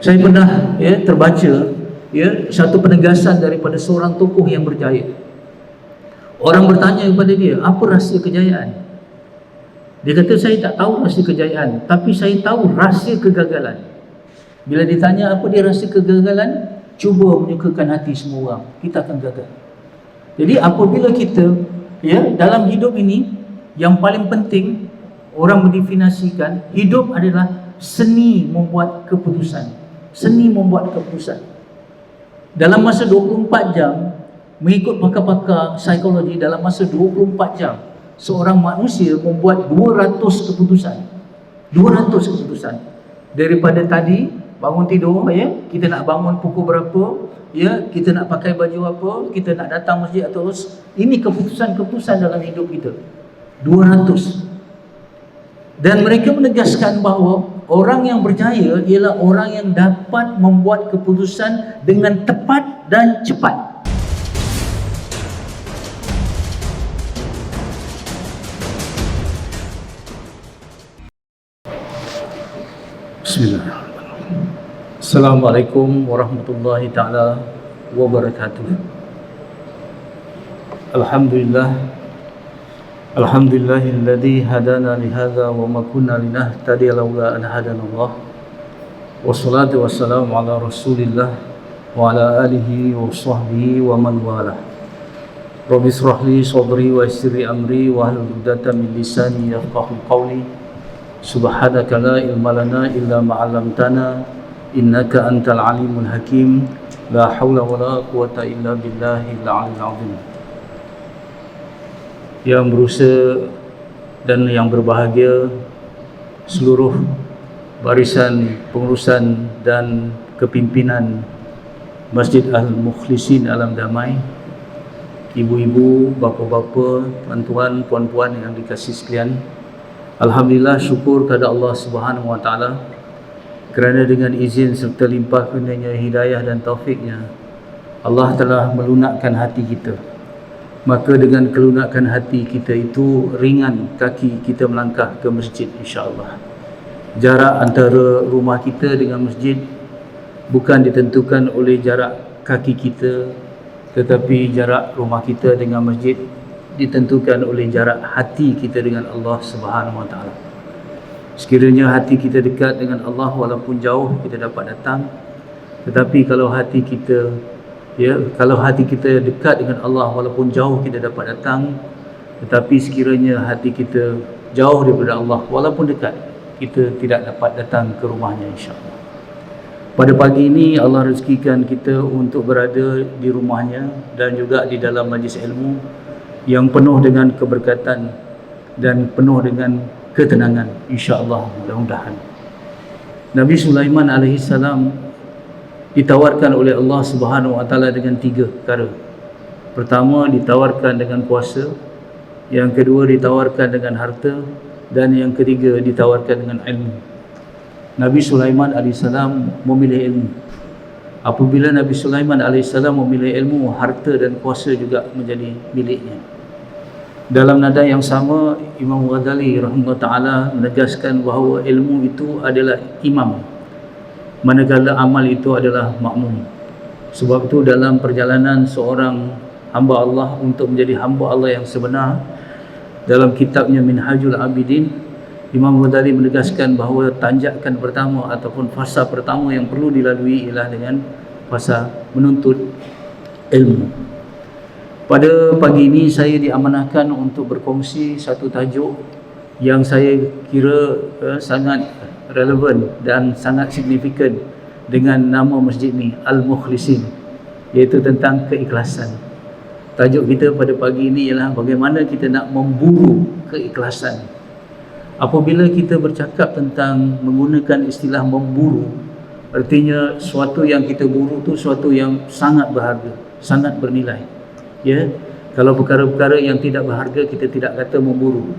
Saya pernah terbaca satu penegasan daripada seorang tokoh yang berjaya. Orang bertanya kepada dia, apa rahsia kejayaan? Dia kata, saya tak tahu rahsia kejayaan, tapi saya tahu rahsia kegagalan. Bila ditanya apa dia rahsia kegagalan, cuba menyukakan hati semua orang, kita akan gagal. Jadi apabila kita dalam hidup ini, yang paling penting orang mendefinisikan hidup adalah seni membuat keputusan. Seni membuat keputusan. Dalam masa 24 jam, mengikut pakar-pakar psikologi, dalam masa 24 jam seorang manusia membuat 200 keputusan. 200 keputusan. Daripada tadi bangun tidur, kita nak bangun pukul berapa, kita nak pakai baju apa, kita nak datang masjid atau ini keputusan-keputusan dalam hidup kita. 200. Dan mereka menegaskan bahawa orang yang berjaya ialah orang yang dapat membuat keputusan dengan tepat dan cepat. Bismillahirrahmanirrahim. Assalamualaikum warahmatullahi ta'ala wabarakatuh. Alhamdulillahilladzi hadana lihadza wa ma kunna linahtadiya laula an hadanallah. Wassalatu wassalamu ala Rasulillah wa ala alihi wa sahbihi wa man walah. Rabbi israh li sadri wa yassir li amri wa hlul 'uqdatam min lisani yafqahu qawli. Subhanaka la ilma lana illa ma 'allamtana innaka antal alimul hakim. La haula wa la quwata illa billahil 'aliyyil 'azim. Yang berusaha dan yang berbahagia, seluruh barisan pengurusan dan kepimpinan Masjid Al-Mukhlisin Alam Damai, ibu-ibu, bapa-bapa, tuan-tuan, puan-puan yang dikasihi sekalian, alhamdulillah, syukur kepada Allah Subhanahu wa taala kerana dengan izin serta limpah kurnianya hidayah dan taufiknya, Allah telah melunakkan hati kita. Maka dengan kelunakan hati kita itu, ringan kaki kita melangkah ke masjid, insya-Allah. Jarak antara rumah kita dengan masjid bukan ditentukan oleh jarak kaki kita, tetapi jarak rumah kita dengan masjid ditentukan oleh jarak hati kita dengan Allah Subhanahu wa taala. Sekiranya hati kita dekat dengan Allah, walaupun jauh kita dapat datang, tetapi kalau hati kita dekat dengan Allah, walaupun jauh kita dapat datang, tetapi sekiranya hati kita jauh daripada Allah, walaupun dekat, kita tidak dapat datang ke rumahnya, insya-Allah. Pada pagi ini Allah rezekikan kita untuk berada di rumahnya dan juga di dalam majlis ilmu yang penuh dengan keberkatan dan penuh dengan ketenangan, insya-Allah, mudah-mudahan. Nabi Sulaiman alaihissalam ditawarkan oleh Allah Subhanahu wa taala dengan 3 perkara. Pertama, ditawarkan dengan kuasa, yang kedua ditawarkan dengan harta, dan yang ketiga ditawarkan dengan ilmu. Nabi Sulaiman alaihissalam memilih ilmu. Apabila Nabi Sulaiman alaihissalam memilih ilmu, harta dan kuasa juga menjadi miliknya. Dalam nada yang sama, Imam Ghazali rahimahullah taala menegaskan bahawa ilmu itu adalah imam, manakala amal itu adalah makmum. Sebab itu dalam perjalanan seorang hamba Allah untuk menjadi hamba Allah yang sebenar, dalam kitabnya Minhajul Abidin, Imam Ghazali menegaskan bahawa tanjakan pertama ataupun fasa pertama yang perlu dilalui ialah dengan fasa menuntut ilmu. Pada pagi ini saya diamanahkan untuk berkongsi satu tajuk yang saya kira sangat relevan dan sangat signifikan dengan nama masjid ni, Al-Mukhlisin, iaitu tentang keikhlasan. Tajuk kita pada pagi ini ialah bagaimana kita nak memburu keikhlasan. Apabila kita bercakap tentang menggunakan istilah memburu, artinya suatu yang kita buru tu suatu yang sangat berharga, sangat bernilai. Kalau perkara-perkara yang tidak berharga kita tidak kata memburu.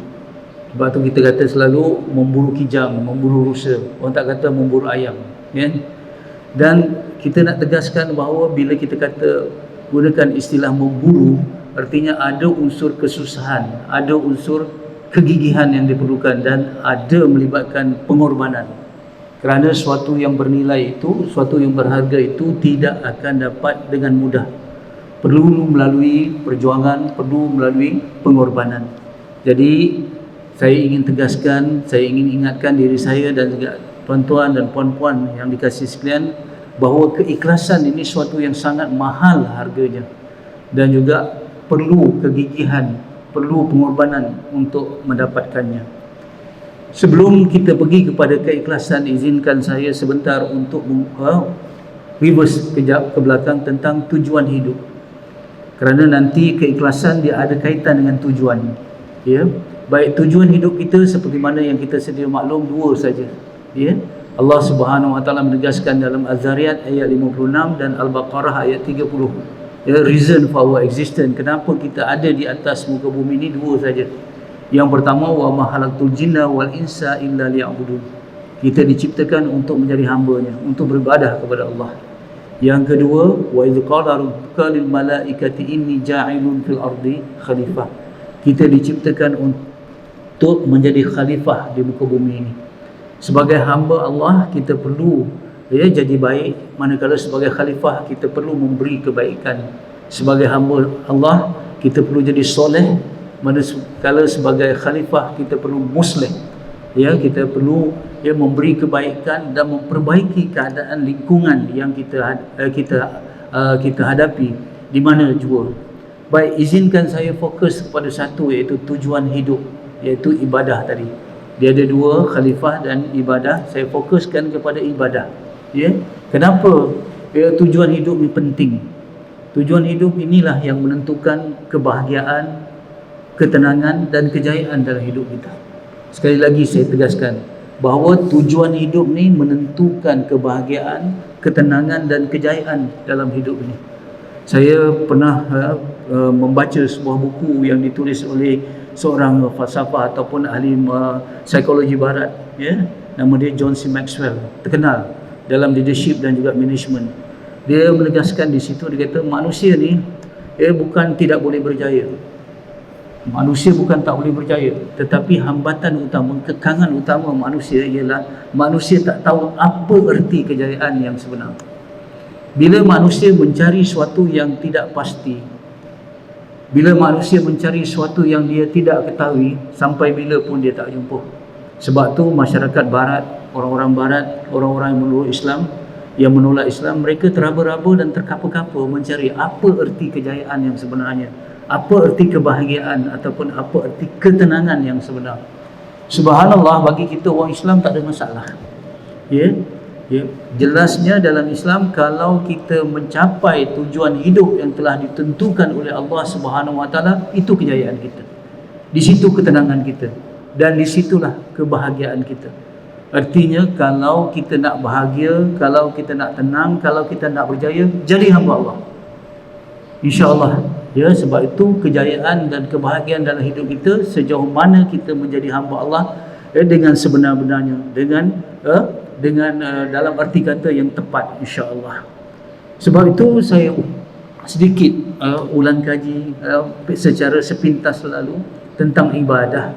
Sebab tu kita kata selalu memburu kijang, memburu rusa. Orang tak kata memburu ayam, Dan kita nak tegaskan bahawa bila kita kata gunakan istilah memburu, artinya ada unsur kesusahan, ada unsur kegigihan yang diperlukan dan ada melibatkan pengorbanan. Kerana suatu yang bernilai itu, suatu yang berharga itu tidak akan dapat dengan mudah. Perlu melalui perjuangan, perlu melalui pengorbanan. Jadi saya ingin tegaskan, saya ingin ingatkan diri saya dan juga tuan-tuan dan puan-puan yang dikasihi sekalian, bahawa keikhlasan ini suatu yang sangat mahal harganya, dan juga perlu kegigihan, perlu pengorbanan untuk mendapatkannya. Sebelum kita pergi kepada keikhlasan, izinkan saya sebentar untuk reverse kejap ke belakang tentang tujuan hidup. Kerana nanti keikhlasan dia ada kaitan dengan tujuan. Ya, baik tujuan hidup kita seperti mana yang kita sedia maklum, dua saja. Ya, Allah Subhanahu Wa Taala menegaskan dalam Az-Zariyat ayat 56 dan Al-Baqarah ayat 30. Ya, reason for our existence, kenapa kita ada di atas muka bumi ini, dua saja. Yang pertama, wa ma khalaqtul jinna wal insa illa liya'budun. Kita diciptakan untuk menjadi hamba-Nya, untuk beribadah kepada Allah. Yang kedua, wa idz qala rabbuka lil malaikati inni ja'ilun fil ardi khalifah. Kita diciptakan untuk menjadi khalifah di muka bumi ini. Sebagai hamba Allah, kita perlu jadi baik. Manakala sebagai khalifah, kita perlu memberi kebaikan. Sebagai hamba Allah, kita perlu jadi soleh. Manakala sebagai khalifah, kita perlu muslih. Ya, kita perlu memberi kebaikan dan memperbaiki keadaan lingkungan yang kita hadapi di mana jua. Baik, izinkan saya fokus kepada satu, iaitu tujuan hidup, iaitu ibadah tadi. Dia ada dua, khalifah dan ibadah. Saya fokuskan kepada ibadah. Ya, kenapa tujuan hidup ini penting? Tujuan hidup inilah yang menentukan kebahagiaan, ketenangan dan kejayaan dalam hidup kita. Sekali lagi saya tegaskan bahawa tujuan hidup ni menentukan kebahagiaan, ketenangan dan kejayaan dalam hidup ini. Saya pernah membaca sebuah buku yang ditulis oleh seorang falsafah ataupun ahli psikologi barat, ya. Nama dia John C. Maxwell, terkenal dalam leadership dan juga management. Dia menegaskan di situ, dia kata manusia ni bukan tidak boleh berjaya. Manusia bukan tak boleh berjaya, tetapi hambatan utama, kekangan utama manusia ialah manusia tak tahu apa erti kejayaan yang sebenar. Bila manusia mencari sesuatu yang tidak pasti, bila manusia mencari sesuatu yang dia tidak ketahui, sampai bila pun dia tak jumpa. Sebab tu masyarakat barat, orang-orang barat, orang-orang yang menolak Islam, mereka teraba-raba dan terkapa-kapa mencari apa erti kejayaan yang sebenarnya, apa erti kebahagiaan ataupun apa erti ketenangan yang sebenar. Subhanallah, bagi kita orang Islam tak ada masalah. Ya, jelasnya dalam Islam, kalau kita mencapai tujuan hidup yang telah ditentukan oleh Allah Subhanahu Wa Taala, itu kejayaan kita. Di situ ketenangan kita dan di situlah kebahagiaan kita. Artinya, kalau kita nak bahagia, kalau kita nak tenang, kalau kita nak berjaya, jadi hamba Allah, insya-Allah. Ya, sebab itu kejayaan dan kebahagiaan dalam hidup kita sejauh mana kita menjadi hamba Allah dengan sebenar-benarnya, dengan dalam arti kata yang tepat, insya-Allah. Sebab itu saya sedikit ulang kaji secara sepintas selalu tentang ibadah.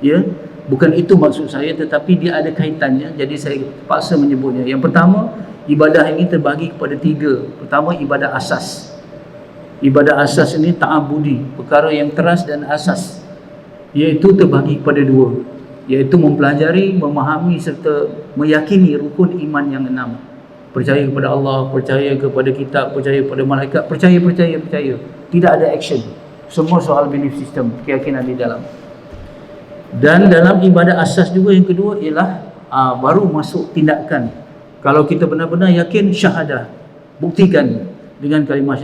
Ya, bukan itu maksud saya, tetapi dia ada kaitannya, jadi saya paksa menyebutnya. Yang pertama, ibadah ini terbagi kepada tiga. Pertama, ibadah asas. Ibadah asas ini ta'abudi, perkara yang teras dan asas, iaitu terbagi kepada dua, iaitu mempelajari, memahami serta meyakini rukun iman yang 6. Percaya kepada Allah, percaya kepada kitab, percaya kepada malaikat, percaya. Tidak ada action. Semua soal belief system, keyakinan di dalam. Dan dalam ibadah asas juga yang kedua ialah baru masuk tindakan. Kalau kita benar-benar yakin, syahadah, buktikan dengan kalimah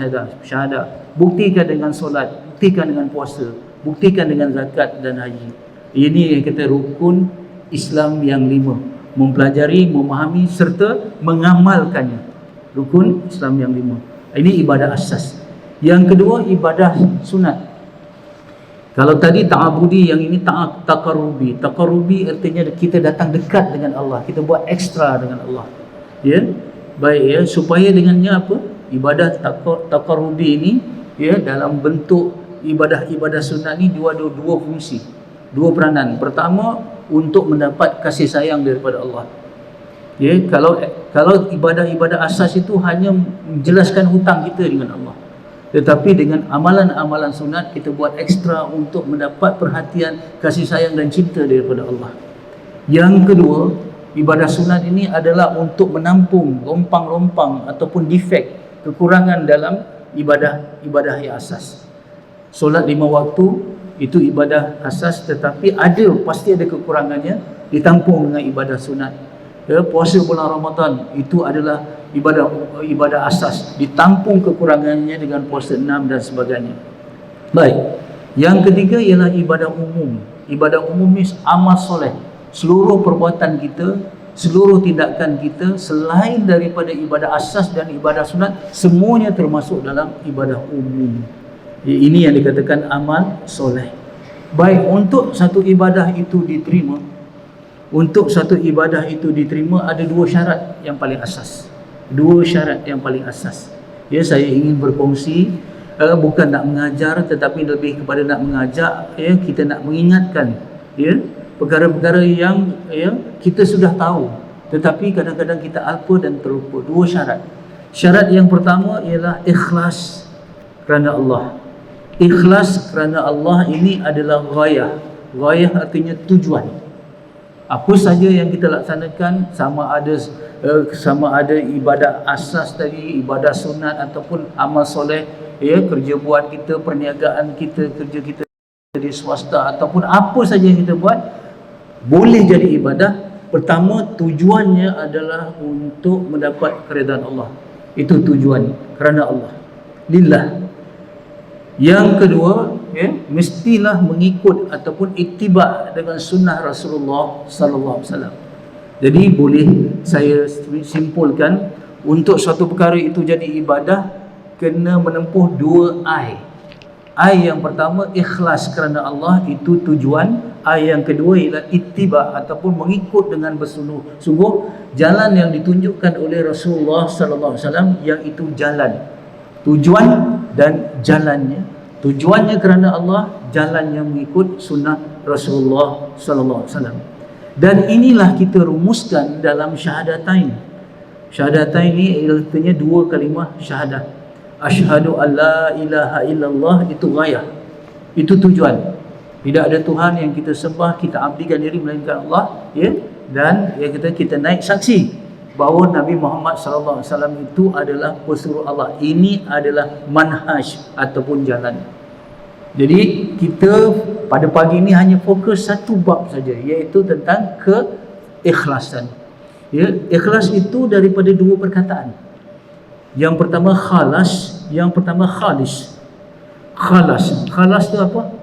syahadah, buktikan dengan solat, buktikan dengan puasa, buktikan dengan zakat dan haji. Ini yang kita rukun Islam yang 5, mempelajari, memahami serta mengamalkannya. Rukun Islam yang 5. Ini ibadah asas. Yang kedua, ibadah sunat. Kalau tadi ta'abudi, yang ini taqarrubi. Taqarrubi artinya kita datang dekat dengan Allah, kita buat ekstra dengan Allah. Ya, baik, ya, supaya dengannya apa? Ibadah taqarrubi ini, ya, dalam bentuk ibadah sunat ni dua fungsi, dua peranan. Pertama, untuk mendapat kasih sayang daripada Allah. Ya, kalau ibadah-ibadah asas itu hanya menjelaskan hutang kita dengan Allah. Tetapi dengan amalan-amalan sunat kita buat ekstra untuk mendapat perhatian, kasih sayang dan cinta daripada Allah. Yang kedua, ibadah sunat ini adalah untuk menampung rompang-rompang ataupun defek, kekurangan dalam ibadah yang asas. Solat 5 waktu itu ibadah asas, tetapi pasti ada kekurangannya, ditampung dengan ibadah sunat. Ya, puasa bulan Ramadan itu adalah ibadah asas, ditampung kekurangannya dengan puasa 6 dan sebagainya. Baik. Yang ketiga ialah ibadah umum. Ibadah umum ni amal soleh. Seluruh perbuatan kita, seluruh tindakan kita selain daripada ibadah asas dan ibadah sunat, semuanya termasuk dalam ibadah umum. Ini yang dikatakan amal soleh. Baik, untuk satu ibadah itu diterima, ada 2 syarat yang paling asas. 2 syarat yang paling asas. Ya, saya ingin berkongsi, bukan nak mengajar, tetapi lebih kepada nak mengajak, ya, kita nak mengingatkan, ya, perkara-perkara yang, ya, kita sudah tahu, tetapi kadang-kadang kita alpa dan terlupa. 2 syarat. Syarat yang pertama ialah ikhlas kerana Allah. Ikhlas kerana Allah ini adalah ghayah. Ghayah artinya tujuan. Apa saja yang kita laksanakan, sama ada ibadah asas tadi, ibadah sunat ataupun amal soleh, ya, kerja buat kita, perniagaan kita, kerja kita di swasta ataupun apa saja yang kita buat boleh jadi ibadah. Pertama, tujuannya adalah untuk mendapat keridaan Allah. Itu tujuan, kerana Allah, lillah. Yang kedua, ya, mestilah mengikut ataupun ittiba dengan sunnah Rasulullah sallallahu alaihi wasallam. Jadi boleh saya simpulkan, untuk suatu perkara itu jadi ibadah kena menempuh 2 I. I yang pertama ikhlas kerana Allah, itu tujuan. I yang kedua ialah ittiba ataupun mengikut dengan bersungguh-sungguh jalan yang ditunjukkan oleh Rasulullah sallallahu alaihi wasallam, yang itu jalan. Tujuan dan jalannya. Tujuannya kerana Allah, jalannya mengikut sunnah Rasulullah sallallahu alaihi wasallam. Dan inilah kita rumuskan dalam syahadatain. Syahadatain ni artinya 2 kalimah syahadah. Asyhadu an la ilaha illallah, itu ghayah. Itu tujuan. Tidak ada Tuhan yang kita sembah, kita abdikan diri melainkan Allah, ya. Dan yang kita naik saksi bahawa Nabi Muhammad sallallahu alaihi wasallam itu adalah pesuruh Allah. Ini adalah manhaj ataupun jalan. Jadi kita pada pagi ini hanya fokus satu bab saja, iaitu tentang keikhlasan. Ya, ikhlas itu daripada 2 perkataan. Yang pertama khalas, yang pertama khalis. Khalas tu apa?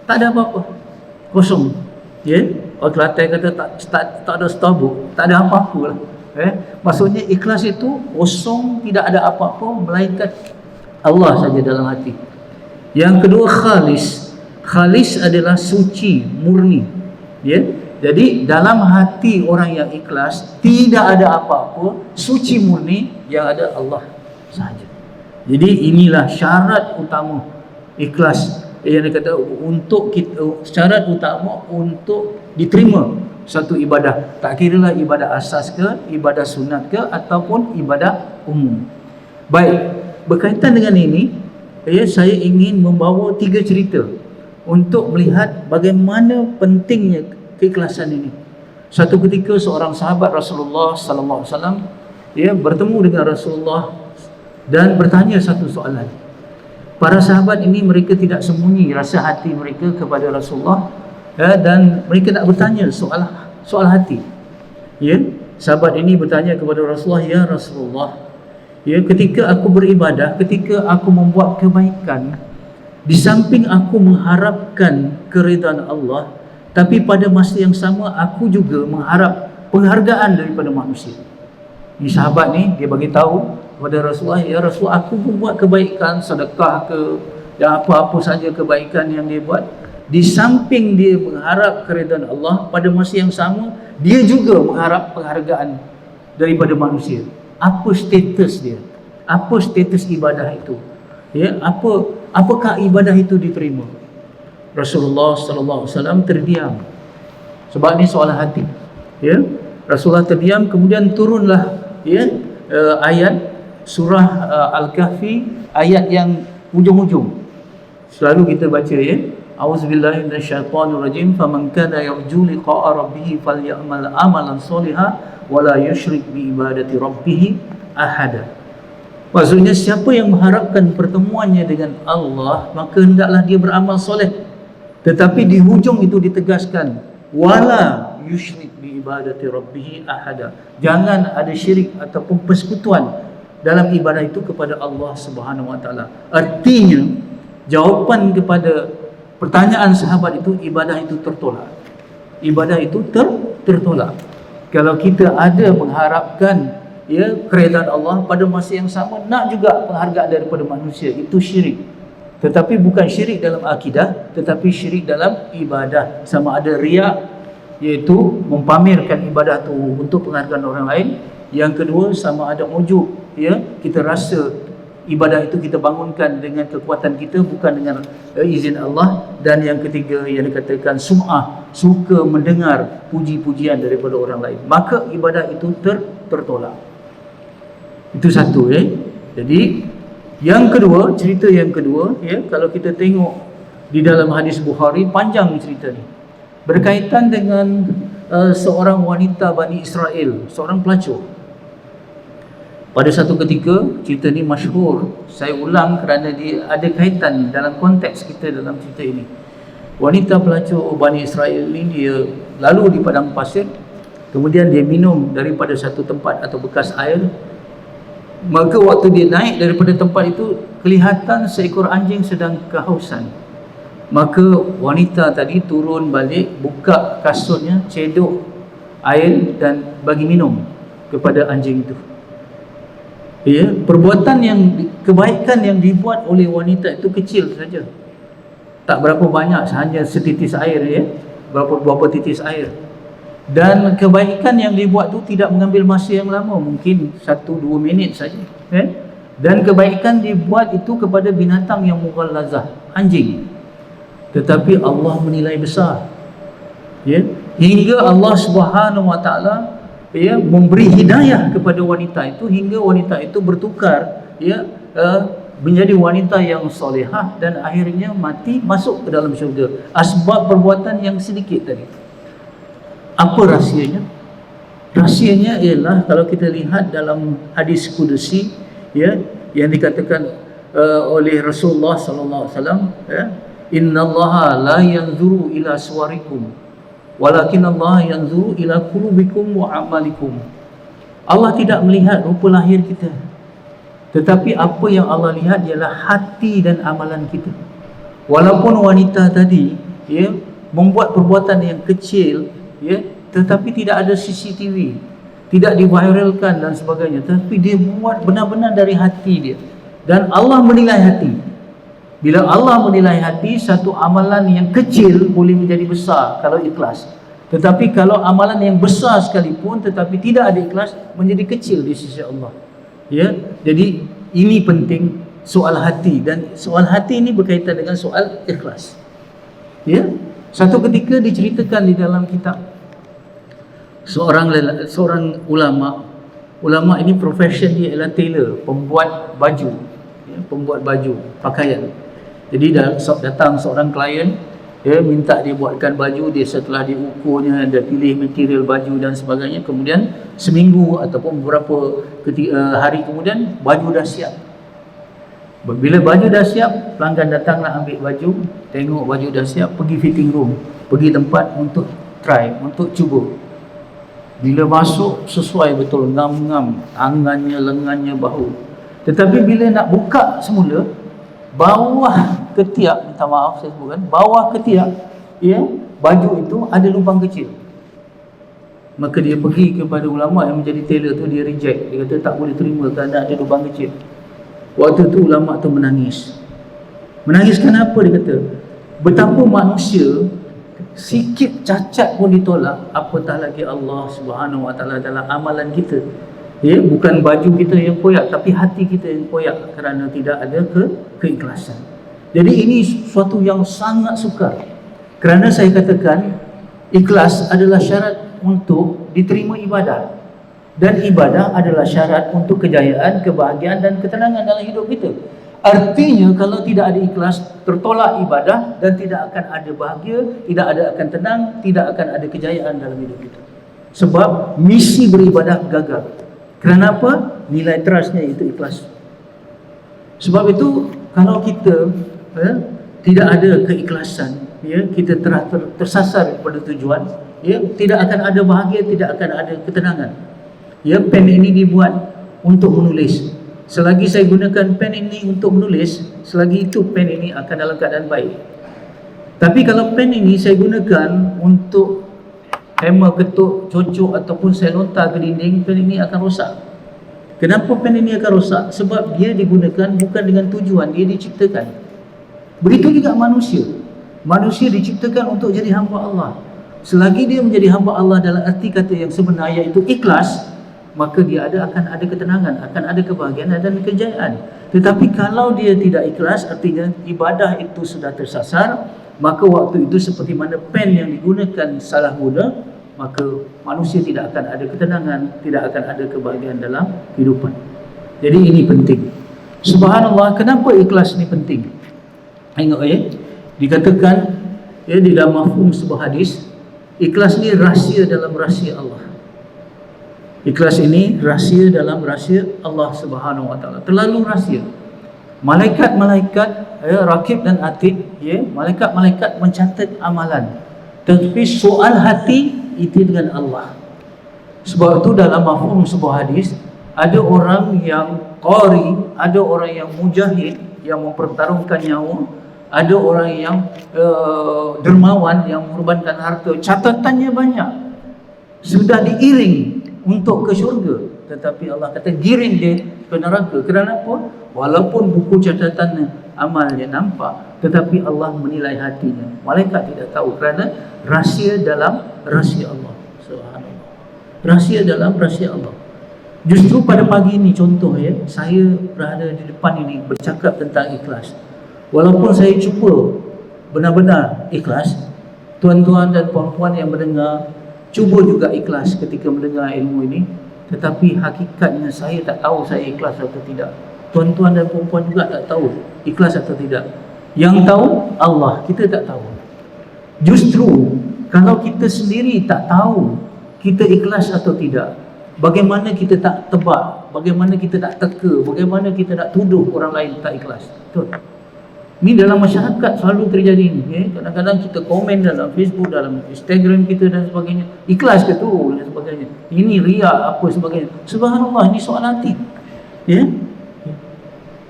Tak ada apa-apa, kosong. Ya, orang Kelantan kata tak ada stabuk, tak ada apa-apa lah. Maksudnya ikhlas itu kosong, tidak ada apa-apa melainkan Allah saja dalam hati. Yang kedua khalis. Khalis adalah suci, murni. Ya. Jadi dalam hati orang yang ikhlas tidak ada apa-apa, suci murni, yang ada Allah sahaja. Jadi inilah syarat utama ikhlas. Yang dia kata untuk kita, syarat utama untuk diterima satu ibadah. Tak kiralah ibadah asas ke, ibadah sunat ke, ataupun ibadah umum. Baik, berkaitan dengan ini, saya ingin membawa 3 cerita untuk melihat bagaimana pentingnya keikhlasan ini. Satu ketika seorang sahabat Rasulullah sallallahu alaihi wasallam, bertemu dengan Rasulullah dan bertanya satu soalan. Para sahabat ini mereka tidak sembunyi rasa hati mereka kepada Rasulullah, dan mereka nak bertanya soal hati. Sahabat ini bertanya kepada Rasulullah, "Ya Rasulullah, ketika aku beribadah, ketika aku membuat kebaikan, di samping aku mengharapkan keridaan Allah, tapi pada masa yang sama aku juga mengharap penghargaan daripada manusia." Ini sahabat ni dia bagi tahu kepada Rasulullah, "Ya Rasulullah, aku membuat kebaikan, sedekah ke, dan apa-apa saja kebaikan yang dia buat, di samping dia mengharap keridaan Allah, pada masa yang sama dia juga mengharap penghargaan daripada manusia." Apa status dia? Apa status ibadah itu? Apakah ibadah itu diterima? Rasulullah sallallahu alaihi wasallam terdiam. Sebab ni soalan hati. Rasulullah terdiam, kemudian turunlah ayat surah Al-Kahfi, ayat yang ujung-ujung. Selalu kita baca A'udzubillahi minasyaitonirrajim, faman kana yarju liqa'a rabbih falyamal amalan shalihan wa la yusyrik bi ibadati rabbih ahada. Maksudnya siapa yang mengharapkan pertemuannya dengan Allah, maka hendaklah dia beramal soleh. Tetapi di hujung itu ditegaskan, wala yusyrik bi ibadati rabbih ahada. Jangan ada syirik ataupun persekutuan dalam ibadah itu kepada Allah Subhanahu wa taala. Artinya jawapan kepada pertanyaan sahabat itu, ibadah itu tertolak. Ibadah itu tertolak. Kalau kita ada mengharapkan keredaan Allah, pada masa yang sama nak juga penghargaan daripada manusia, itu syirik. Tetapi bukan syirik dalam akidah, tetapi syirik dalam ibadah. Sama ada riya, iaitu mempamerkan ibadah itu untuk penghargaan orang lain. Yang kedua, sama ada ujub, kita rasa ibadah itu kita bangunkan dengan kekuatan kita, bukan dengan izin Allah. Dan yang ketiga, yang dikatakan sum'ah, suka mendengar puji-pujian daripada orang lain, maka ibadah itu tertolak. Itu satu. Jadi yang kedua, cerita yang kedua, kalau kita tengok di dalam hadis Bukhari, panjang cerita ni, berkaitan dengan seorang wanita Bani Israel, seorang pelacur. Pada satu ketika, cerita ni masyhur, saya ulang kerana dia ada kaitan dalam konteks kita dalam cerita ini. Wanita pelacur Bani Israel ini, dia lalu di padang pasir, kemudian dia minum daripada satu tempat atau bekas air. Maka waktu dia naik daripada tempat itu, kelihatan seekor anjing sedang kehausan. Maka wanita tadi turun balik, buka kasurnya, cedok air dan bagi minum kepada anjing itu. Perbuatan kebaikan yang dibuat oleh wanita itu kecil saja, tak berapa banyak, hanya setitis air, berapa titis air. Dan kebaikan yang dibuat tu tidak mengambil masa yang lama, mungkin 1-2 minit saja. Dan kebaikan dibuat itu kepada binatang yang mughallazah, anjing. Tetapi Allah menilai besar. Hingga Allah Subhanahu wa taala memberi hidayah kepada wanita itu, hingga wanita itu bertukar menjadi wanita yang solehah dan akhirnya mati, masuk ke dalam syurga. Asbab perbuatan yang sedikit tadi. Apa rahsianya? Rahsianya ialah kalau kita lihat dalam hadis kudusi, yang dikatakan oleh Rasulullah sallallahu alaihi wasallam, innallaha la yanzuru ila suwarikum walakinallaha yanzuru ila qulubikum wa amalikum. Allah tidak melihat rupa lahir kita, tetapi apa yang Allah lihat ialah hati dan amalan kita. Walaupun wanita tadi membuat perbuatan yang kecil, tetapi tidak ada CCTV, tidak diviralkan dan sebagainya, tapi dia buat benar-benar dari hati dia. Dan Allah menilai hati. Bila Allah menilai hati, satu amalan yang kecil boleh menjadi besar kalau ikhlas. Tetapi kalau amalan yang besar sekalipun tetapi tidak ada ikhlas, menjadi kecil di sisi Allah. Jadi ini penting, soal hati. Dan soal hati ini berkaitan dengan soal ikhlas. Satu ketika diceritakan di dalam kitab, seorang ulama ini profession dia ialah tailor, pembuat baju, pakaian. Jadi datang seorang klien, minta dia buatkan baju dia. Setelah diukurnya, dia pilih material baju dan sebagainya, kemudian seminggu ataupun beberapa hari kemudian baju dah siap. Bila baju dah siap, pelanggan datang nak ambil baju, tengok baju dah siap, pergi fitting room, pergi tempat untuk try, untuk cuba. Bila masuk, sesuai betul, ngam-ngam, tangannya, lengannya, bahu. Tetapi bila nak buka semula, bawah ketiak, minta maaf saya sebutkan, bawah ketiak, baju itu ada lubang kecil. Maka dia pergi kepada ulama yang menjadi tailor tu, dia reject. Dia kata tak boleh terima kerana ada lubang kecil. Waktu tu ulama tu menangis. Menangis kenapa? Dia kata betapa manusia sikit cacat pun ditolak, apatah lagi Allah Subhanahu wa taala dalam amalan kita. Bukan baju kita yang koyak, tapi hati kita yang koyak kerana tidak ada keikhlasan. Jadi ini suatu yang sangat sukar. Kerana saya katakan ikhlas adalah syarat untuk diterima ibadah. Dan ibadah adalah syarat untuk kejayaan, kebahagiaan dan ketenangan dalam hidup kita. Artinya kalau tidak ada ikhlas, tertolak ibadah dan tidak akan ada bahagia, tidak ada akan tenang, tidak akan ada kejayaan dalam hidup kita. Sebab misi beribadah gagal. Kenapa? Nilai trustnya itu ikhlas. Sebab itu kalau kita tidak ada keikhlasan, kita tersasar pada tujuan, tidak akan ada bahagia, tidak akan ada ketenangan. Pen ini dibuat untuk menulis. Selagi saya gunakan pen ini untuk menulis, selagi itu pen ini akan dalam keadaan baik. Tapi kalau pen ini saya gunakan untuk hammer, ketuk, cocok ataupun saya nota ke dinding, pen ini akan rosak. Kenapa pen ini akan rosak? Sebab dia digunakan bukan dengan tujuan, dia diciptakan. Begitu juga manusia. Manusia diciptakan untuk jadi hamba Allah. Selagi dia menjadi hamba Allah dalam arti kata yang sebenar, iaitu ikhlas, maka dia akan ada ketenangan, akan ada kebahagiaan dan kejayaan. Tetapi kalau dia tidak ikhlas, artinya ibadah itu sudah tersasar, maka waktu itu seperti mana pen yang digunakan salah guna, maka manusia tidak akan ada ketenangan, tidak akan ada kebahagiaan dalam kehidupan. Jadi ini penting. Subhanallah, kenapa ikhlas ni penting? Tengok dikatakan di dalam mafhum sebuah hadis, ikhlas ni rahsia dalam rahsia Allah. Ikhlas ini rahsia dalam rahsia Allah Subhanahu Wa Taala. Terlalu rahsia. Malaikat-malaikat rakib dan atid, malaikat-malaikat mencatat amalan. Tapi soal hati itu dengan Allah. Sebab itu dalam mafhum sebuah hadis, ada orang yang qari, ada orang yang mujahid yang mempertaruhkan nyawa, ada orang yang dermawan yang mengorbankan harta, catatannya banyak, sudah diiring untuk ke syurga, tetapi Allah kata giring dia ke neraka. Kenapa? Walaupun buku catatan amalnya nampak, tetapi Allah menilai hatinya. Malaikat tidak tahu kerana rahsia dalam rahsia Allah. Subhanallah. Rahsia dalam rahsia Allah. Justru pada pagi ini contoh saya berada di depan ini bercakap tentang ikhlas. Walaupun saya cuba benar-benar ikhlas, tuan-tuan dan puan-puan yang mendengar cuba juga ikhlas ketika mendengar ilmu ini, tetapi hakikatnya saya tak tahu saya ikhlas atau tidak. Tuan-tuan dan puan-puan juga tak tahu ikhlas atau tidak. Yang tahu Allah, kita tak tahu. Justru kalau kita sendiri tak tahu kita ikhlas atau tidak, bagaimana kita tak tebak, bagaimana kita tak teka, bagaimana kita tak tuduh orang lain tak ikhlas. Betul? Ini dalam masyarakat selalu terjadi ni. Kadang-kadang kita komen dalam Facebook, dalam Instagram kita dan sebagainya, ikhlas ke tu dan sebagainya, ini riak apa sebagainya. Subhanallah, ini soal hati.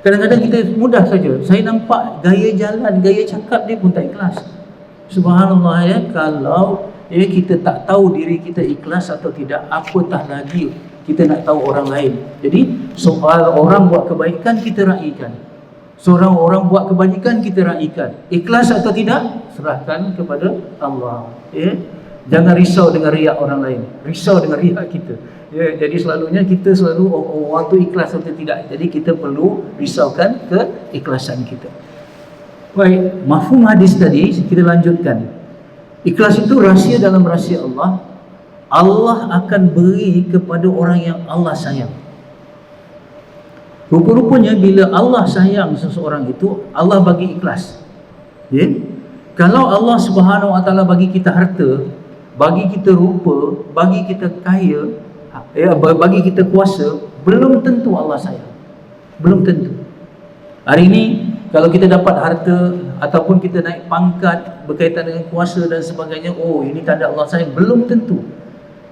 Kadang-kadang kita mudah saja, saya nampak gaya jalan, gaya cakap dia pun tak ikhlas. Subhanallah, kalau kita tak tahu diri kita ikhlas atau tidak, apatah lagi kita nak tahu orang lain. Jadi soal orang buat kebaikan kita raikan, seorang orang buat kebajikan kita raikan. Ikhlas atau tidak, serahkan kepada Allah. Jangan risau dengan riak orang lain, risau dengan riak kita. Jadi selalunya kita selalu orang tu ikhlas atau tidak. Jadi kita perlu risaukan keikhlasan kita. Baik, mafhum hadis tadi kita lanjutkan. Ikhlas itu rahsia dalam rahsia Allah. Allah akan beri kepada orang yang Allah sayang. Rupa-rupanya bila Allah sayang seseorang itu, Allah bagi ikhlas. Kalau Allah Subhanahu Wa Taala bagi kita harta, bagi kita rupa, bagi kita kaya, bagi kita kuasa, belum tentu Allah sayang. Belum tentu. Hari ini kalau kita dapat harta ataupun kita naik pangkat berkaitan dengan kuasa dan sebagainya, ini tanda Allah sayang, belum tentu.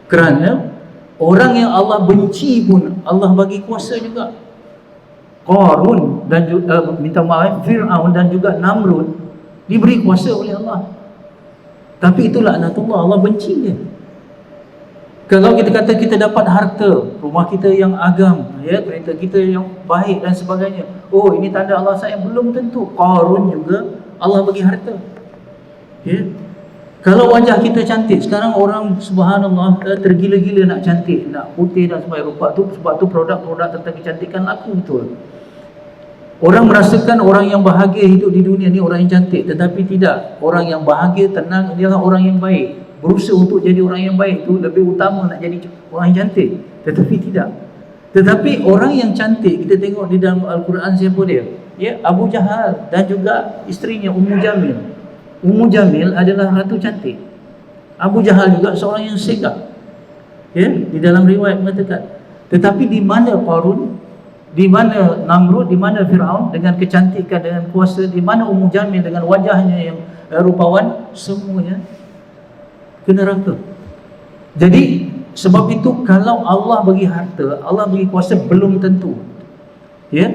Kerana orang yang Allah benci pun Allah bagi kuasa juga. Qarun dan Fir'aun dan juga Namrud diberi kuasa oleh Allah, tapi itu laknatullah, Allah benci dia. Kalau kita kata kita dapat harta, rumah kita yang agam, kereta kita yang baik dan sebagainya, ini tanda Allah sayang, belum tentu. Qarun juga Allah bagi harta. Kalau wajah kita cantik, sekarang orang subhanallah tergila-gila nak cantik, nak putih dan sebagainya rupa tu, sebab tu produk-produk tentang kecantikan laku betul. Orang merasakan orang yang bahagia hidup di dunia ni orang yang cantik, tetapi tidak. Orang yang bahagia, tenang, adalah orang yang baik. berusaha untuk jadi orang yang baik tu lebih utama nak jadi orang yang cantik. Tetapi tidak. Tetapi orang yang cantik, kita tengok di dalam Al-Quran siapa dia? Ya, Abu Jahal dan juga isterinya Ummu Jamil. Ummu Jamil adalah ratu cantik. Abu Jahal juga seorang yang segak. Ya, di dalam riwayat mengatakan. Tetapi di mana Qarun, di mana Namrud, di mana Firaun dengan kecantikan, dengan kuasa, di mana Ummu Jamil dengan wajahnya yang rupawan, semuanya ke neraka. Jadi sebab itu kalau Allah bagi harta, Allah bagi kuasa, belum tentu. Ya.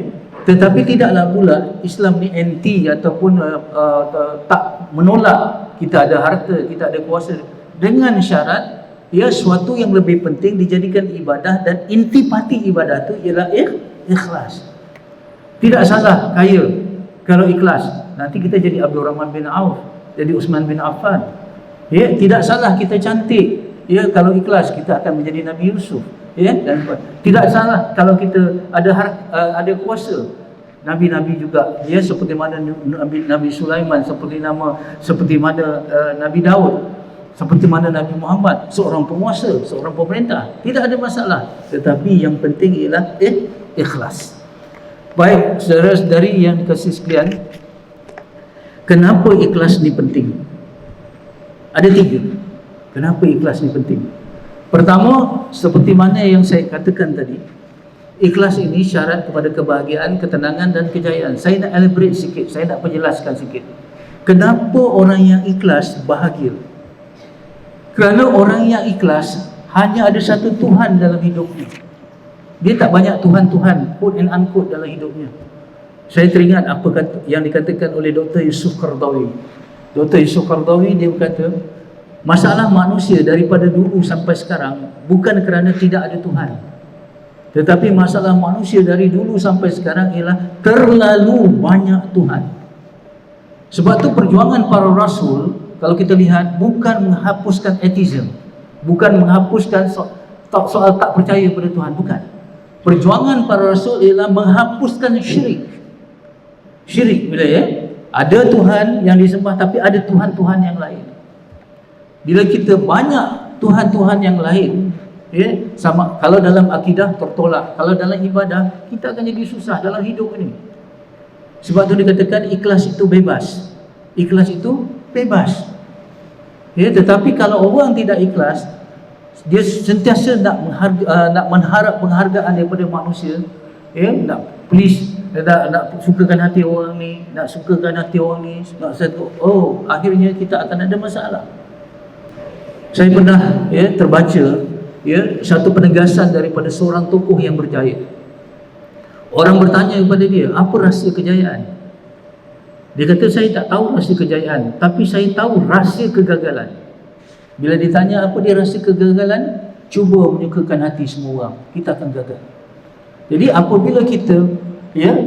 Tetapi tidaklah pula Islam ni anti ataupun tak menolak kita ada harta, kita ada kuasa, dengan syarat ya suatu yang lebih penting dijadikan ibadah, dan intipati ibadah tu ialah ikhlas. Tidak salah kaya kalau ikhlas. Nanti kita jadi Abdul Rahman bin Auf, jadi Uthman bin Affan. Ya, tidak salah kita cantik. Ya, kalau ikhlas kita akan menjadi Nabi Yusuf. Ya, dan tidak salah kalau kita ada kuasa. Nabi-nabi juga, ya, seperti mana Nabi Sulaiman, seperti mana Nabi Daud, seperti mana Nabi Muhammad, seorang penguasa, seorang pemerintah. Tidak ada masalah. Tetapi yang penting ialah ikhlas. Baik, saudara-saudari yang dikasihi sekalian, kenapa ikhlas ni penting? Ada 3. Kenapa ikhlas ni penting? Pertama, seperti mana yang saya katakan tadi, ikhlas ini syarat kepada kebahagiaan, ketenangan dan kejayaan. Saya nak elaborate sikit, saya nak penjelaskan sikit. Kenapa orang yang ikhlas bahagia? Kerana orang yang ikhlas hanya ada satu Tuhan dalam hidupnya. Dia tak banyak Tuhan-Tuhan, quote and unquote, dalam hidupnya. Saya teringat apa yang dikatakan oleh Dr. Yusuf Qaradawi. Dr. Yusuf Qaradawi, dia berkata, masalah manusia daripada dulu sampai sekarang bukan kerana tidak ada Tuhan, tetapi masalah manusia dari dulu sampai sekarang ialah terlalu banyak Tuhan. Sebab tu perjuangan para rasul, kalau kita lihat, bukan menghapuskan atheism, bukan menghapuskan soal tak percaya pada Tuhan, bukan. Perjuangan para rasul ialah menghapuskan syirik. Syirik bila ada Tuhan yang disembah, tapi ada Tuhan-Tuhan yang lain. Bila kita banyak Tuhan-Tuhan yang lain, sama, kalau dalam akidah tertolak, kalau dalam ibadah kita akan jadi susah dalam hidup ini. Sebab tu dikatakan ikhlas itu bebas. Ikhlas itu bebas. Tetapi kalau orang tidak ikhlas, dia sentiasa nak mengharap penghargaan daripada manusia, nak please, nak sukakan hati orang ni, nak sukakan hati orang ni, akhirnya kita akan ada masalah. Saya pernah terbaca satu penegasan daripada seorang tokoh yang berjaya. Orang bertanya kepada dia, apa rahsia kejayaan? Dia kata, saya tak tahu rahsia kejayaan, tapi saya tahu rahsia kegagalan. Bila ditanya apa dia rahsia kegagalan, cuba menyukakan hati semua orang, kita akan gagal. Jadi apabila kita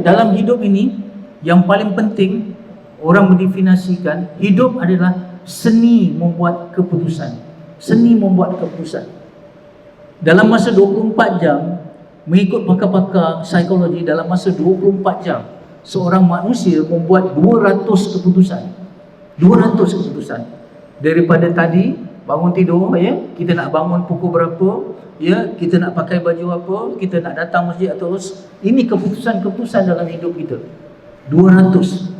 dalam hidup ini, yang paling penting orang mendefinisikan hidup adalah seni membuat keputusan. Seni membuat keputusan. Dalam masa 24 jam, mengikut pakar-pakar psikologi, dalam masa 24 jam, seorang manusia membuat 200 keputusan. 200 keputusan. Daripada tadi, bangun tidur, kita nak bangun pukul berapa, kita nak pakai baju apa, kita nak datang masjid atau ini keputusan-keputusan dalam hidup kita. 200.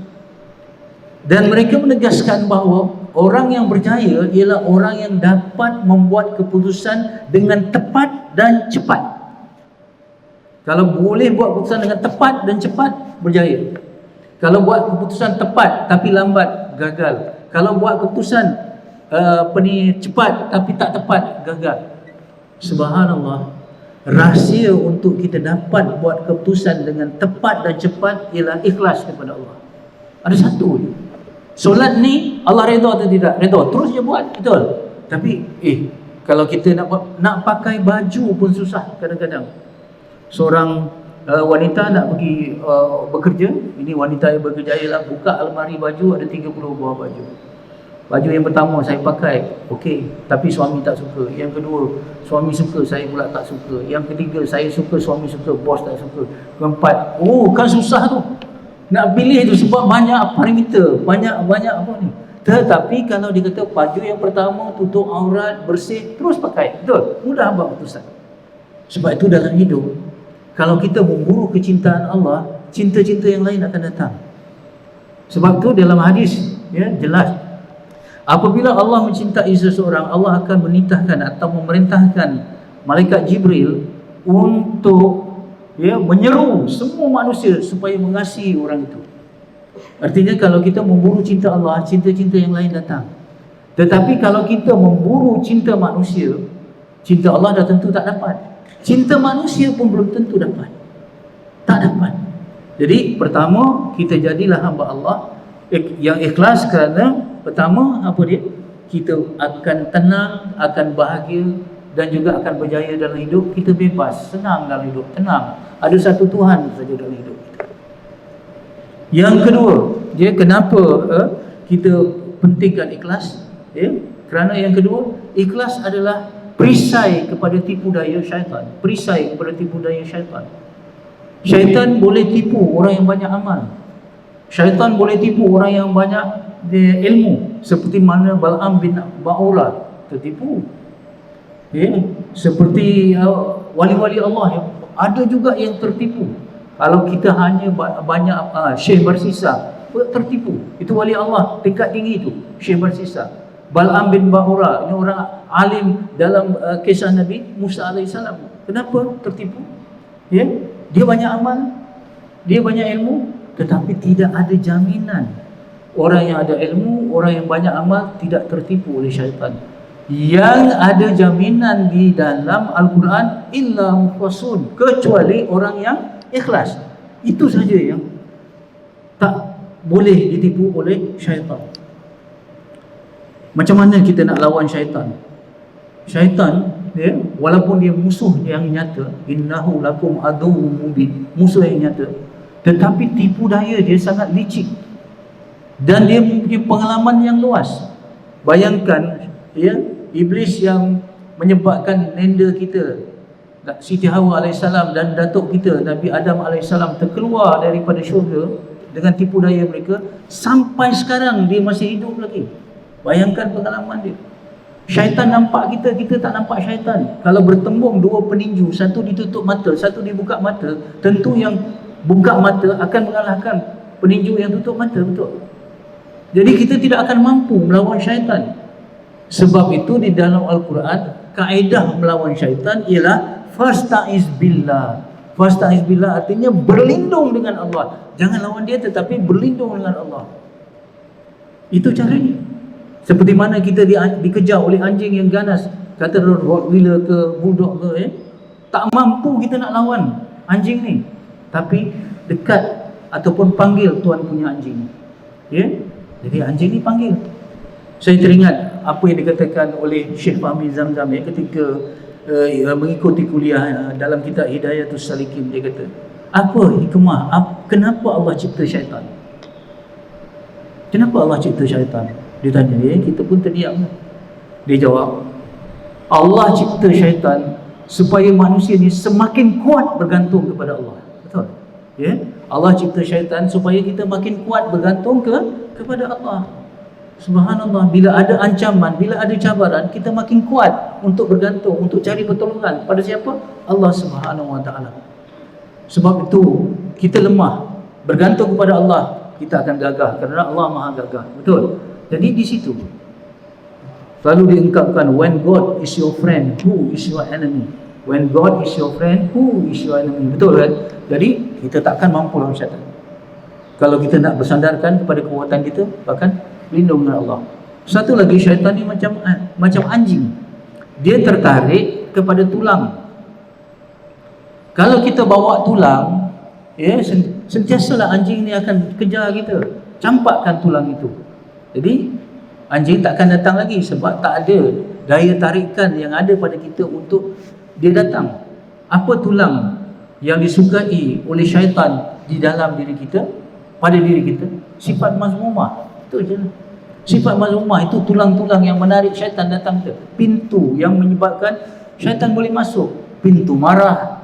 Dan mereka menegaskan bahawa orang yang berjaya ialah orang yang dapat membuat keputusan dengan tepat dan cepat. Kalau boleh buat keputusan dengan tepat dan cepat, berjaya. Kalau buat keputusan tepat tapi lambat, gagal. Kalau buat keputusan cepat tapi tak tepat, gagal. Subhanallah. Rahsia untuk kita dapat buat keputusan dengan tepat dan cepat ialah ikhlas kepada Allah. Ada satu je. Solat ni Allah redha atau tidak? Redha, terus je buat, betul. Tapi kalau kita nak pakai baju pun susah kadang-kadang. Seorang wanita nak pergi bekerja, ini wanita yang berkejaya lah, buka almari baju, ada 30 buah baju. Baju yang pertama saya pakai, okey, tapi suami tak suka. Yang kedua, suami suka, saya pula tak suka. Yang ketiga, saya suka, suami suka, bos tak suka. Keempat, kan susah tu. Nak pilih tu sebab banyak parameter, banyak apa ni. Tetapi kalau dia kata baju yang pertama tutup aurat, bersih, terus pakai, betul, mudah hamba keputusan. Sebab itu dalam hidup, kalau kita memburu kecintaan Allah, cinta-cinta yang lain akan datang. Sebab itu dalam hadis, ya, jelas, apabila Allah mencintai seseorang, Allah akan menitahkan atau memerintahkan malaikat Jibril untuk, ya, menyeru semua manusia supaya mengasihi orang itu. Artinya kalau kita memburu cinta Allah, cinta-cinta yang lain datang. Tetapi kalau kita memburu cinta manusia, cinta Allah dah tentu tak dapat. Cinta manusia pun belum tentu dapat. Tak dapat. Jadi pertama, kita jadilah hamba Allah yang ikhlas kerana pertama, apa dia? Kita akan tenang, akan bahagia dan juga akan berjaya dalam hidup. Kita bebas, senang dalam hidup, tenang. Ada satu Tuhan saja dalam hidup kita. Yang kedua, dia kenapa kita pentingkan ikhlas? Ya? Kerana yang kedua, ikhlas adalah perisai kepada tipu daya syaitan. Perisai kepada tipu daya syaitan. Syaitan boleh tipu orang yang banyak amal. Syaitan boleh tipu orang yang banyak ilmu, seperti mana Bal'am bin Ba'ura tertipu. Ya? Seperti wali-wali Allah yang ada juga yang tertipu. Kalau kita hanya banyak Syekh Barsisa tertipu. Itu wali Allah tingkat tinggi itu, Syekh Barsisa. Bal'am bin Ba'ura ini orang alim dalam kisah Nabi Musa AS. Kenapa tertipu? Ya? Dia banyak amal, dia banyak ilmu, tetapi tidak ada jaminan orang yang ada ilmu, orang yang banyak amal tidak tertipu oleh syaitan. Yang ada jaminan di dalam Al-Quran, illa mukhwasun, kecuali orang yang ikhlas. Itu saja yang tak boleh ditipu oleh syaitan. Macam mana kita nak lawan syaitan? Syaitan, ya, walaupun dia musuh yang nyata, innahu lakum aduwwum mubin, musuh yang nyata, tetapi tipu daya dia sangat licik dan dia mempunyai pengalaman yang luas. Bayangkan, ya, iblis yang menyebabkan nenda kita Siti Hawa AS dan datuk kita Nabi Adam AS terkeluar daripada syurga dengan tipu daya mereka, sampai sekarang dia masih hidup lagi. Bayangkan pengalaman dia. Syaitan nampak kita, kita tak nampak syaitan. Kalau bertembung dua peninju, satu ditutup mata, satu dibuka mata, tentu yang buka mata akan mengalahkan peninju yang tutup mata, betul? Jadi kita tidak akan mampu melawan syaitan. Sebab itu di dalam Al-Quran, kaedah melawan syaitan ialah fasta'iz billah. Fasta'iz billah artinya berlindung dengan Allah. Jangan lawan dia, tetapi berlindung dengan Allah. Itu caranya. Seperti mana kita dikejar oleh anjing yang ganas, kata Rottweiler ke Bulldog ke, tak mampu kita nak lawan anjing ni, tapi dekat ataupun panggil tuan punya anjing, ya. Jadi anjing ni panggil. Saya teringat apa yang dikatakan oleh Syekh Fahmi Zamzam ketika mengikuti kuliah dalam kitab Hidayatus Salikin. Dia kata, apa hikmah, kenapa Allah cipta syaitan? Kenapa Allah cipta syaitan? Dia tanya, kita pun terdiam. Dia jawab, Allah cipta syaitan supaya manusia ni semakin kuat bergantung kepada Allah. Betul? Ya? Allah cipta syaitan supaya kita makin kuat bergantung kepada Allah. Subhanallah, bila ada ancaman, bila ada cabaran, kita makin kuat untuk bergantung, untuk cari pertolongan pada siapa? Allah Subhanahu Wa Taala. Sebab itu kita lemah, bergantung kepada Allah, kita akan gagah kerana Allah Maha Gagah. Betul? Jadi di situ selalu diungkapkan, when God is your friend, who is your enemy? When God is your friend, who is your enemy? Betul kan? Jadi kita takkan mampu lawan syaitan. Kalau kita nak bersandarkan kepada kekuatan kita, bahkan lindung dengan Allah. Satu lagi, syaitan ni macam anjing. Dia tertarik kepada tulang. Kalau kita bawa tulang, ya, sentiasalah anjing ni akan kejar kita, campakkan tulang itu. Jadi anjing takkan datang lagi sebab tak ada daya tarikan yang ada pada kita untuk dia datang. Apa tulang yang disukai oleh syaitan di dalam diri kita, pada diri kita? Sifat mazmumah. Itu je. Sifat mazmumah itu tulang-tulang yang menarik syaitan datang ke. Pintu yang menyebabkan syaitan boleh masuk. Pintu marah.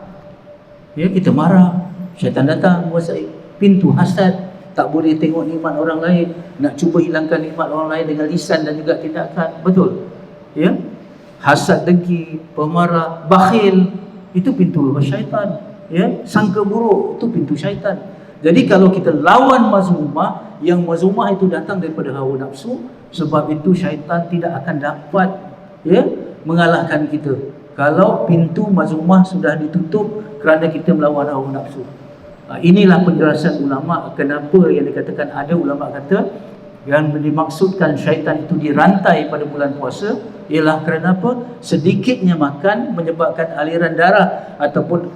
Ya, kita marah, syaitan datang menguasai. Pintu hasad, tak boleh tengok nikmat orang lain, nak cuba hilangkan nikmat orang lain dengan lisan dan juga tindakan. Betul? Ya? Hasad, dengki, pemarah, bakhil, itu pintu syaitan. Ya? Sangka buruk, itu pintu syaitan. Jadi kalau kita lawan mazmumah, yang mazmumah itu datang daripada hawa nafsu, sebab itu syaitan tidak akan dapat mengalahkan kita kalau pintu mazmumah sudah ditutup kerana kita melawan hawa nafsu. Inilah penjelasan ulama kenapa yang dikatakan, ada ulama kata yang dimaksudkan syaitan itu dirantai pada bulan puasa ialah kerana apa? Sedikitnya makan menyebabkan aliran darah ataupun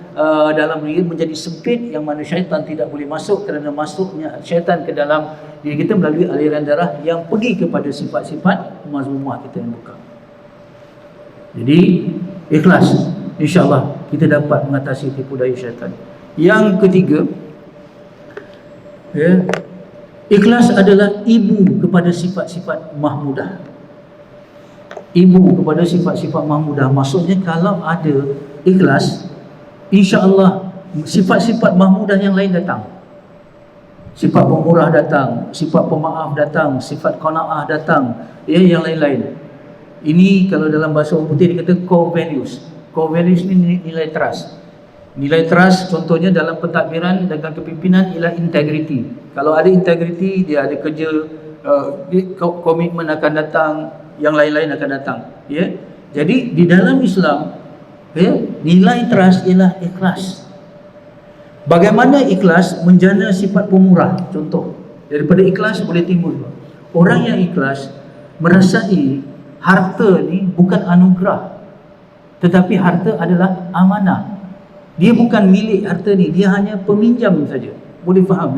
dalam diri menjadi sempit, yang mana syaitan tidak boleh masuk kerana masuknya syaitan ke dalam diri kita melalui aliran darah yang pergi kepada sifat-sifat mazmumah kita yang buka. Jadi ikhlas, insya-Allah kita dapat mengatasi tipu daya syaitan. Yang ketiga, ikhlas adalah ibu kepada sifat-sifat mahmudah. Ibu kepada sifat-sifat mahmudah. Maksudnya kalau ada ikhlas, insya-Allah sifat-sifat mahmudah yang lain datang. Sifat pemurah datang, sifat pemaaf datang, sifat qanaah datang, yang lain-lain. Ini kalau dalam bahasa orang putih dikata core values. Core values ni nilai trust. Nilai trust contohnya dalam pentadbiran dengan kepimpinan ialah integriti. Kalau ada integriti, dia ada kerja, komitmen akan datang, yang lain-lain akan datang. Jadi di dalam Islam, nilai trust ialah ikhlas. Bagaimana ikhlas menjana sifat pemurah? Contoh, daripada ikhlas boleh timbul orang yang ikhlas merasai harta ni bukan anugerah, tetapi harta adalah amanah. Dia bukan milik harta ni, dia hanya peminjam saja. Boleh faham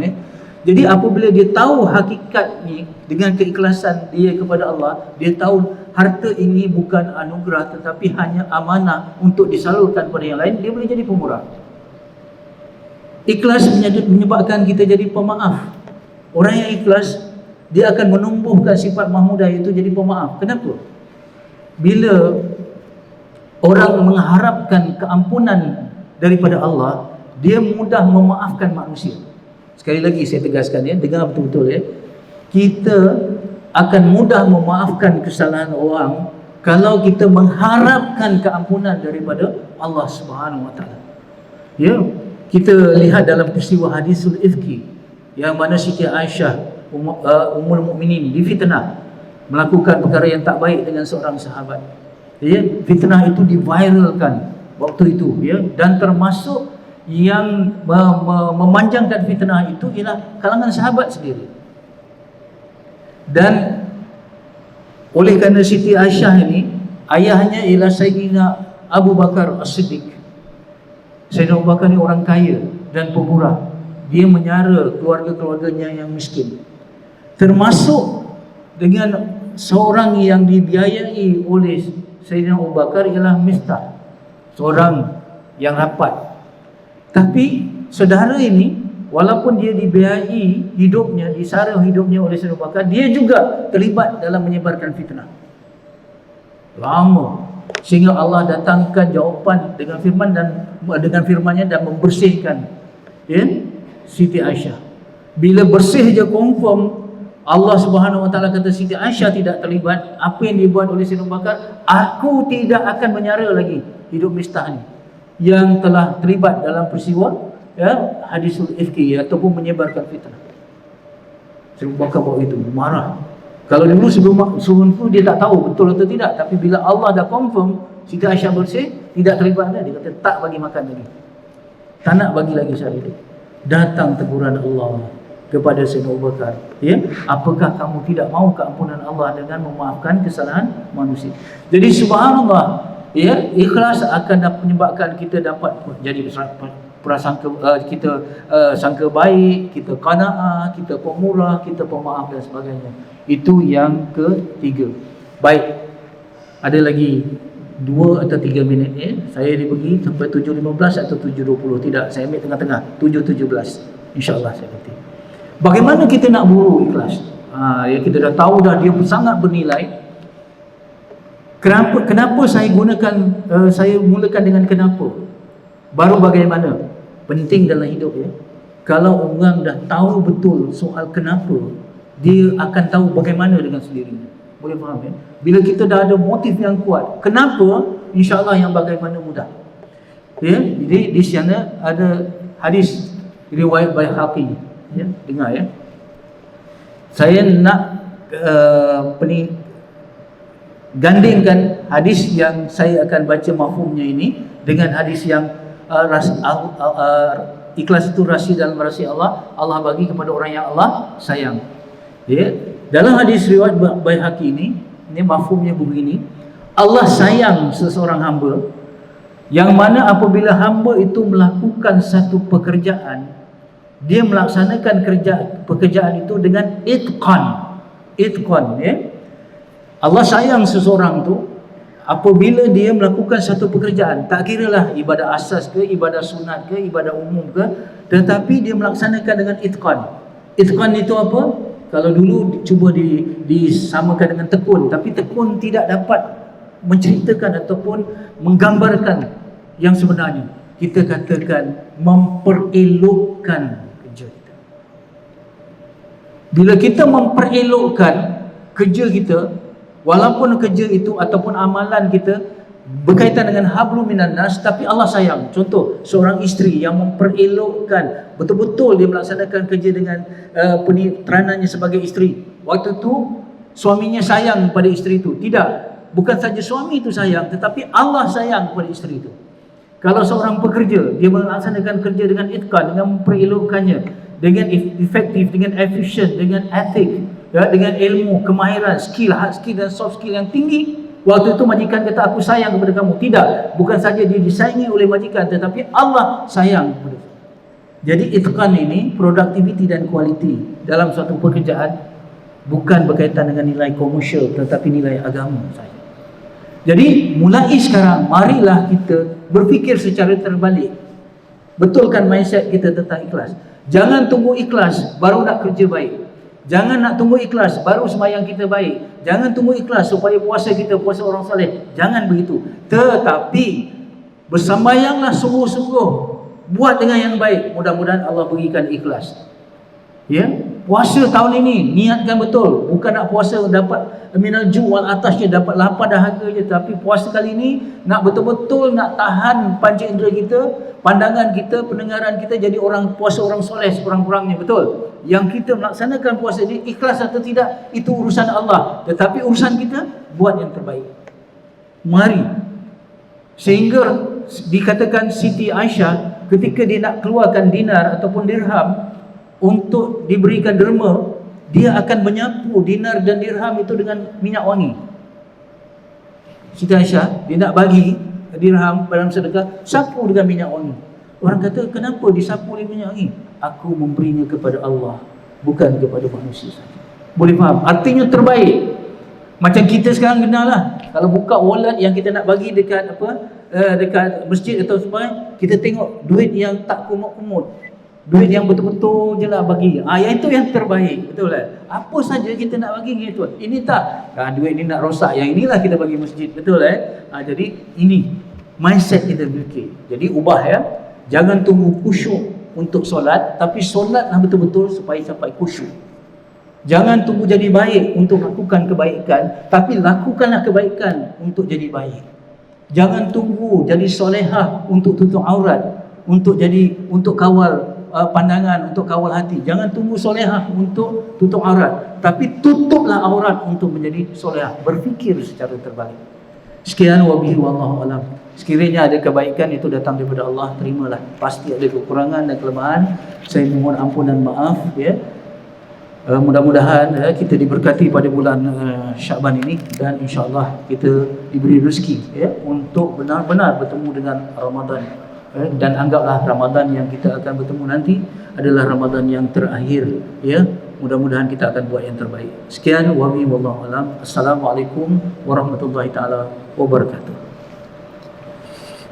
Jadi apabila dia tahu hakikat ni dengan keikhlasan dia kepada Allah, dia tahu harta ini bukan anugerah tetapi hanya amanah untuk disalurkan kepada yang lain, dia boleh jadi pemurah. Ikhlas menyebabkan kita jadi pemaaf. Orang yang ikhlas, dia akan menumbuhkan sifat mahmudah itu jadi pemaaf. Kenapa? Bila orang mengharapkan keampunan daripada Allah, dia mudah memaafkan manusia. Sekali lagi saya tegaskan dengar betul-betul kita akan mudah memaafkan kesalahan orang kalau kita mengharapkan keampunan daripada Allah Subhanahu Wa Taala. Kita lihat dalam peristiwa hadisul ifki, yang mana Siti Aisyah Ummul Mukminin difitnah melakukan perkara yang tak baik dengan seorang sahabat. Fitnah itu diviralkan waktu itu, dan termasuk yang memanjangkan fitnah itu ialah kalangan sahabat sendiri. Dan oleh kerana Siti Aisyah ini, ayahnya ialah Sayyidina Abu Bakar As-Siddiq. Sayyidina Abu Bakar ni orang kaya dan pemurah. Dia menyara keluarga-keluarganya yang miskin. Termasuk dengan seorang yang dibiayai oleh Sayyidina Abu Bakar ialah Miftah, seorang yang rapat. Tapi saudara ini, walaupun dia dibiayai hidupnya, disara hidupnya oleh Sayyidina Abu Bakar, dia juga terlibat dalam menyebarkan fitnah lama, sehingga Allah datangkan jawapan dengan firman-Nya dan membersihkan Siti Aisyah. Bila bersih je confirm, Allah Subhanahu Wa Taala kata Siti Aisyah tidak terlibat. Apa yang dibuat oleh Sayyidina Abu Bakar, aku tidak akan menyara lagi hidup Mistah ni yang telah terlibat dalam peristiwa hadisul ifki ataupun menyebarkan fitnah. Sayyidina Abu Bakar bawa itu marah. Kalau dulu sebelum itu dia tak tahu betul atau tidak, tapi bila Allah dah confirm Siti Aisyah bersih, tidak terlibat dah, dia kata tak bagi makan lagi, tak nak bagi lagi syahid. Datang teguran Allah kepada Sayyidina Abu Bakar, apakah kamu tidak mahu keampunan Allah dengan memaafkan kesalahan manusia? Jadi subhanallah, ikhlas akan menyebabkan kita dapat jadi prasangka, kita sangka baik, kita qanaah, kita pemurah, kita pemaaf dan sebagainya. Itu yang ketiga. Baik, ada lagi 2 atau 3 minit saya dibagi sampai 7.15 atau 7.20. Tidak, saya ambil tengah-tengah 7.17. InsyaAllah saya berhenti. Bagaimana kita nak buru ikhlas? Kita dah tahu dah dia sangat bernilai. Kenapa saya gunakan, saya mulakan dengan kenapa, baru bagaimana. Penting dalam hidup Kalau orang dah tahu betul soal kenapa, dia akan tahu bagaimana dengan sendirinya. Boleh faham ya? Bila kita dah ada motif yang kuat, kenapa, insya-Allah yang bagaimana mudah. Ya, jadi di sana ada hadis riwayat Baihaqi. Ya, dengar ya. Saya nak gandingkan hadis yang saya akan baca mafhumnya ini dengan hadis yang ikhlas itu rahsia dalam rahsia Allah. Allah bagi kepada orang yang Allah sayang. Ya, dalam hadis riwayat Baihaqi ini mafhumnya begini. Allah sayang seseorang hamba yang mana apabila hamba itu melakukan satu pekerjaan, dia melaksanakan pekerjaan itu dengan itqan, ya. Allah sayang seseorang tu apabila dia melakukan satu pekerjaan, tak kiralah ibadah asas ke, ibadah sunat ke, ibadah umum ke, tetapi dia melaksanakan dengan itqan. Itqan itu apa? Kalau dulu cuba disamakan dengan tekun, tapi tekun tidak dapat menceritakan ataupun menggambarkan yang sebenarnya. Kita katakan memperelokkan kerja kita. Bila kita memperelokkan kerja kita, walaupun kerja itu ataupun amalan kita berkaitan dengan hablum minan nas, tapi Allah sayang. Contoh, seorang isteri yang memperelokkan betul-betul dia melaksanakan kerja dengan peranannya sebagai isteri. Waktu tu suaminya sayang pada isteri itu. Tidak, bukan saja suami itu sayang, tetapi Allah sayang kepada isteri itu. Kalau seorang pekerja, dia melaksanakan kerja dengan itqan, dengan memperelokkannya, dengan efektif, dengan efisien, dengan etik, ya, dengan ilmu, kemahiran, skill, hard skill dan soft skill yang tinggi. Waktu itu majikan kata aku sayang kepada kamu. Tidak, bukan saja dia disayangi oleh majikan, tetapi Allah sayang kepada dia. Jadi itqan ini productivity dan quality dalam suatu pekerjaan bukan berkaitan dengan nilai komersial, tetapi nilai agama saja. Jadi mulai sekarang marilah kita berfikir secara terbalik. Betulkan mindset kita tentang ikhlas. Jangan tunggu ikhlas baru nak kerja baik. Jangan nak tunggu ikhlas baru sembahyang kita baik. Jangan tunggu ikhlas supaya puasa kita puasa orang soleh. Jangan begitu. Tetapi bersembahyanglah sungguh-sungguh, buat dengan yang baik. Mudah-mudahan Allah berikan ikhlas. Ya, puasa tahun ini niatkan betul, bukan nak puasa dapat minal ju' wal atasnya, dapat lapar dahaga je, tapi puasa kali ini nak betul-betul nak tahan panca indera kita, pandangan kita, pendengaran kita, jadi orang puasa orang soleh sekurang-kurangnya. Betul, yang kita melaksanakan puasa ini ikhlas atau tidak itu urusan Allah, tetapi urusan kita buat yang terbaik. Mari, sehingga dikatakan Siti Aisyah ketika dia nak keluarkan dinar ataupun dirham untuk diberikan derma, dia akan menyapu dinar dan dirham itu dengan minyak wangi. Siti Aisyah, dia nak bagi dirham dalam sedekah, sapu dengan minyak wangi. Orang kata, kenapa disapu dengan minyak wangi? Aku memberinya kepada Allah, bukan kepada manusia saja. Boleh faham? Artinya terbaik. Macam kita sekarang kenal lah, kalau buka wallet yang kita nak bagi dekat dekat masjid atau sebagainya, kita tengok duit yang tak kumut-kumut, duit yang betul-betul je lah bagi. Yang itu yang terbaik. Betul kan? Apa saja kita nak bagi gitu. Ini tak, duit ni nak rosak, yang inilah kita bagi masjid. Betul kan? Jadi ini mindset kita fikir. Jadi ubah ya. Jangan tunggu khusyuk untuk solat, tapi solatlah betul-betul supaya sampai khusyuk. Jangan tunggu jadi baik untuk lakukan kebaikan, tapi lakukanlah kebaikan untuk jadi baik. Jangan tunggu jadi solehah untuk tutup aurat, untuk kawal pandangan, untuk kawal hati. Jangan tunggu solehah untuk tutup aurat, tapi tutuplah aurat untuk menjadi solehah. Berfikir secara terbalik. Sekian wabihi wallahu alam. Sekiranya ada kebaikan itu datang daripada Allah, terimalah. Pasti ada kekurangan dan kelemahan. Saya mohon ampun dan maaf ya. Mudah-mudahan kita diberkati pada bulan Syaban ini, dan insya-Allah kita diberi rezeki ya untuk benar-benar bertemu dengan Ramadan. Dan anggaplah Ramadan yang kita akan bertemu nanti adalah Ramadan yang terakhir ya. Mudah-mudahan kita akan buat yang terbaik. Sekian wabillahi wallahu alam. Assalamualaikum warahmatullahi taala wabarakatuh.